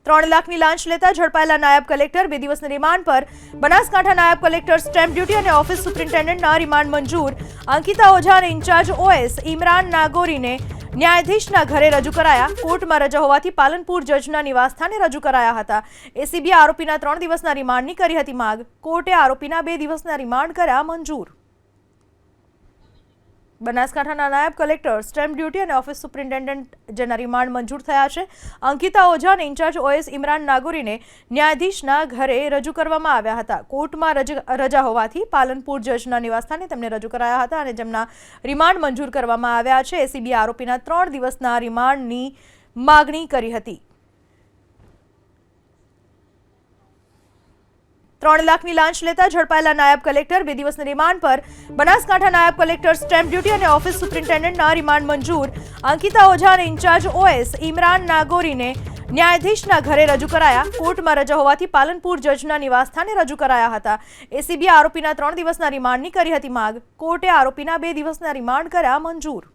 3 લાખની લાંચ લેતા ઝડપાયેલા નાયબ કલેક્ટર 2 દિવસના રિમાન્ડ પર બનાસકાંઠા નાયબ કલેક્ટર સ્ટેમ્પ ડ્યુટી અને ઓફિસ સુપ્રિન્ટેન્ડન્ટના રિમાન્ડ મંજૂર અંકિતા ઓઝા અને ઇન્ચાર્જ ઓએસ ઇમરાન નાગોરીને ન્યાયાધીશના ઘરે રજૂ કરાયા। કોર્ટમાં રજા હોવાથી પાલનપુર જજના નિવાસસ્થાને રજૂ કરાયા હતા। એસીબીએ આરોપીના 3 દિવસના રિમાન્ડની કરી હતી માંગ। કોર્ટે આરોપીના 2 દિવસના રિમાન્ડ કર્યા મંજૂર। બનાસકાંઠાના નાયબ કલેક્ટર સ્ટેમ્પ ડ્યુટી અને ઓફિસ સુપ્રિન્ટેન્ડન્ટ જેના રિમાન્ડ મંજૂર થયા છે અંકિતા ઓઝા અને ઇન્ચાર્જ ઓએસ ઇમરાન નાગોરીને ન્યાયાધીશના ઘરે રજૂ કરવામાં આવ્યા હતા। કોર્ટમાં રજા હોવાથી પાલનપુર જજના નિવાસસ્થાને તેમને રજૂ કરાયા હતા અને જેમના રિમાન્ડ મંજૂર કરવામાં આવ્યા છે। એસીબીએ આરોપીના 3 દિવસના રિમાન્ડની માગણી કરી હતી। 3 લાખની લાંચ લેતા ઝડપાયેલા નાયબ કલેક્ટર 2 દિવસના રિમાન્ડ પર બનાસકાંઠા નાયબ કલેક્ટર સ્ટેમ્પ ડ્યુટી અને ઓફિસ સુપ્રિન્ટેન્ડન્ટના રિમાન્ડ મંજૂર અંકિતા ઓઝા અને ઇન્ચાર્જ ઓએસ ઇમરાન નાગોરીને ન્યાયાધીશના ઘરે રજૂ કરાયા। કોર્ટમાં રજા હોવાથી પાલનપુર જજના નિવાસસ્થાને રજૂ કરાયા હતા। એસીબીએ આરોપીના 3 દિવસના રિમાન્ડની કરી હતી માંગ। કોર્ટે આરોપીના 2 દિવસના રિમાન્ડ કર્યા મંજૂર।